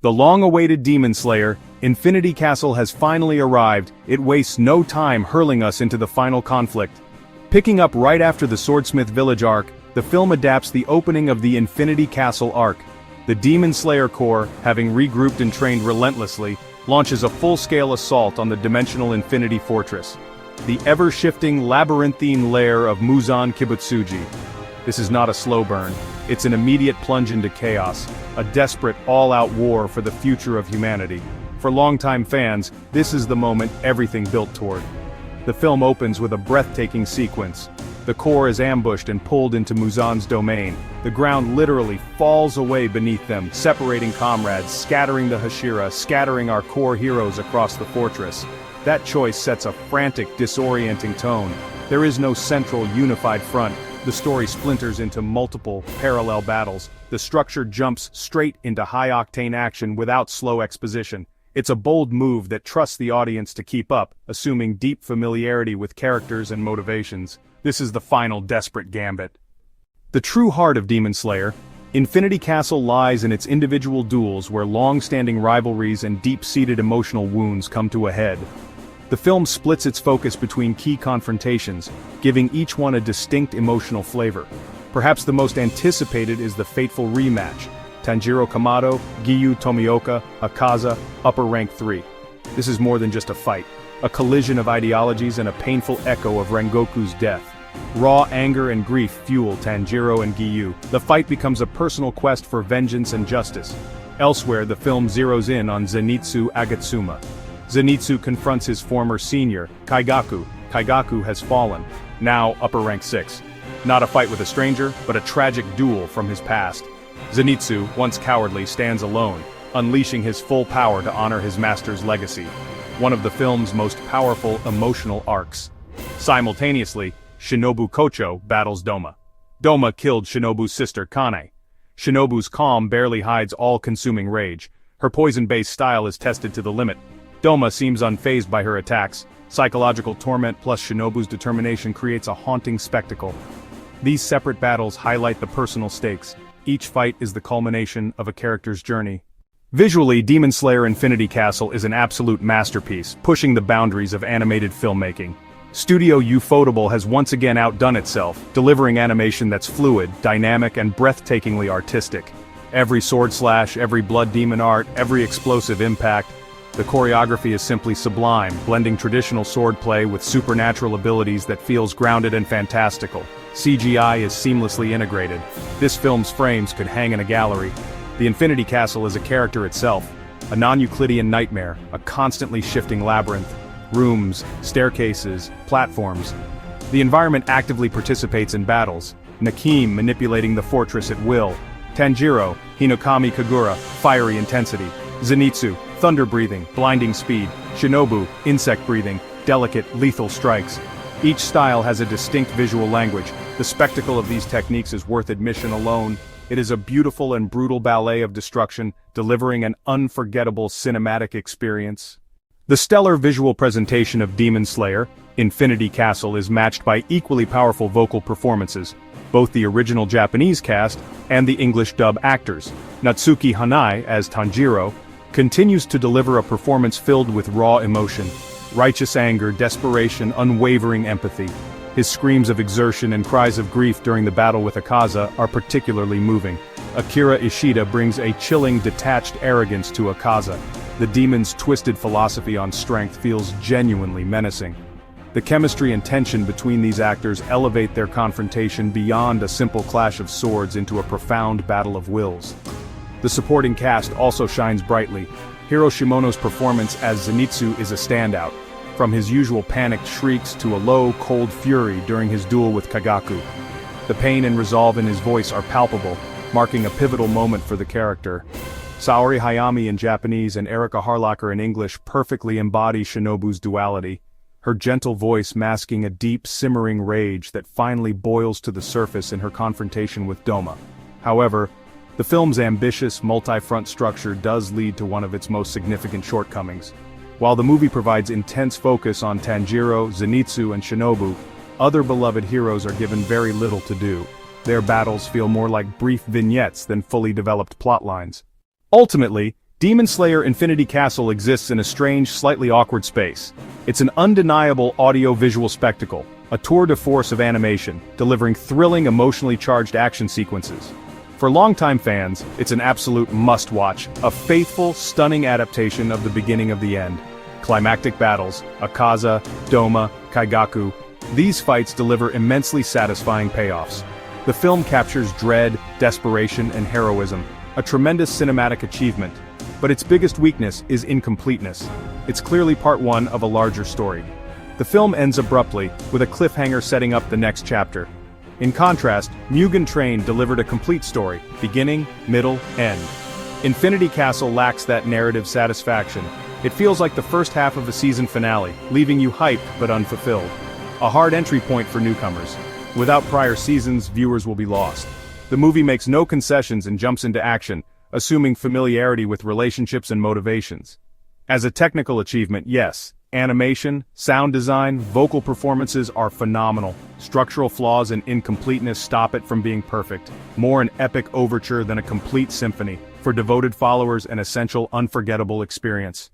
The long-awaited Demon Slayer, Infinity Castle has finally arrived. It wastes no time hurling us into the final conflict. Picking up right after the Swordsmith Village arc, the film adapts the opening of the Infinity Castle arc. The Demon Slayer Corps, having regrouped and trained relentlessly, launches a full-scale assault on the dimensional Infinity Fortress, the ever-shifting labyrinthine lair of Muzan Kibutsuji. This is not a slow burn, it's an immediate plunge into chaos, a desperate, all-out war for the future of humanity. For longtime fans, this is the moment everything built toward. The film opens with a breathtaking sequence. The Corps is ambushed and pulled into Muzan's domain. The ground literally falls away beneath them, separating comrades, scattering the Hashira, scattering our core heroes across the fortress. That choice sets a frantic, disorienting tone. There is no central, unified front. The story splinters into multiple, parallel battles. The structure jumps straight into high-octane action without slow exposition. It's a bold move that trusts the audience to keep up, assuming deep familiarity with characters and motivations. This is the final desperate gambit. The true heart of Demon Slayer, Infinity Castle lies in its individual duels where long-standing rivalries and deep-seated emotional wounds come to a head. The film splits its focus between key confrontations, giving each one a distinct emotional flavor. Perhaps the most anticipated is the fateful rematch, Tanjiro Kamado, Giyu Tomioka, Akaza, Upper Rank 3. This is more than just a fight, a collision of ideologies and a painful echo of Rengoku's death. Raw anger and grief fuel Tanjiro and Giyu. The fight becomes a personal quest for vengeance and justice. Elsewhere, the film zeroes in on Zenitsu Agatsuma. Zenitsu confronts his former senior, Kaigaku. Kaigaku has fallen, now Upper Rank 6. Not a fight with a stranger, but a tragic duel from his past. Zenitsu, once cowardly, stands alone, unleashing his full power to honor his master's legacy. One of the film's most powerful emotional arcs. Simultaneously, Shinobu Kocho battles Doma. Doma killed Shinobu's sister Kane. Shinobu's calm barely hides all-consuming rage. Her poison-based style is tested to the limit. Doma seems unfazed by her attacks. Psychological torment plus Shinobu's determination creates a haunting spectacle. These separate battles highlight the personal stakes. Each fight is the culmination of a character's journey. Visually, Demon Slayer Infinity Castle is an absolute masterpiece, pushing the boundaries of animated filmmaking. Studio Ufotable has once again outdone itself, delivering animation that's fluid, dynamic, and breathtakingly artistic. Every sword slash, every blood demon art, every explosive impact. The choreography is simply sublime, blending traditional swordplay with supernatural abilities that feels grounded and fantastical. CGI is seamlessly integrated. This film's frames could hang in a gallery. The Infinity Castle is a character itself, a non-Euclidean nightmare, a constantly shifting labyrinth. Rooms, staircases, platforms. The environment actively participates in battles. Nakim manipulating the fortress at will. Tanjiro, Hinokami Kagura, fiery intensity. Zenitsu, thunder breathing, blinding speed. Shinobu, insect breathing, delicate, lethal strikes. Each style has a distinct visual language. The spectacle of these techniques is worth admission alone. It is a beautiful and brutal ballet of destruction, delivering an unforgettable cinematic experience. The stellar visual presentation of Demon Slayer, Infinity Castle is matched by equally powerful vocal performances, both the original Japanese cast and the English dub actors. Natsuki Hanai, as Tanjiro, continues to deliver a performance filled with raw emotion, righteous anger, desperation, unwavering empathy. His screams of exertion and cries of grief during the battle with Akaza are particularly moving. Akira Ishida brings a chilling, detached arrogance to Akaza. The demon's twisted philosophy on strength feels genuinely menacing. The chemistry and tension between these actors elevate their confrontation beyond a simple clash of swords into a profound battle of wills. The supporting cast also shines brightly. Hiro Shimono's performance as Zenitsu is a standout, from his usual panicked shrieks to a low, cold fury during his duel with Kagaku. The pain and resolve in his voice are palpable, marking a pivotal moment for the character. Saori Hayami in Japanese and Erika Harlacher in English perfectly embody Shinobu's duality, her gentle voice masking a deep, simmering rage that finally boils to the surface in her confrontation with Doma. However, the film's ambitious, multi-front structure does lead to one of its most significant shortcomings. While the movie provides intense focus on Tanjiro, Zenitsu, and Shinobu, other beloved heroes are given very little to do. Their battles feel more like brief vignettes than fully developed plotlines. Ultimately, Demon Slayer Infinity Castle exists in a strange, slightly awkward space. It's an undeniable audio-visual spectacle, a tour de force of animation, delivering thrilling, emotionally charged action sequences. For longtime fans, it's an absolute must-watch, a faithful, stunning adaptation of the beginning of the end. Climactic battles, Akaza, Doma, Kaigaku, these fights deliver immensely satisfying payoffs. The film captures dread, desperation, and heroism, a tremendous cinematic achievement. But its biggest weakness is incompleteness. It's clearly part one of a larger story. The film ends abruptly, with a cliffhanger setting up the next chapter. In contrast, Mugen Train delivered a complete story, beginning, middle, end. Infinity Castle lacks that narrative satisfaction. It feels like the first half of a season finale, leaving you hyped but unfulfilled. A hard entry point for newcomers. Without prior seasons, viewers will be lost. The movie makes no concessions and jumps into action, assuming familiarity with relationships and motivations. As a technical achievement, yes, animation, sound design, vocal performances are phenomenal. Structural flaws and incompleteness stop it from being perfect. More an epic overture than a complete symphony. For devoted followers, an essential, unforgettable experience.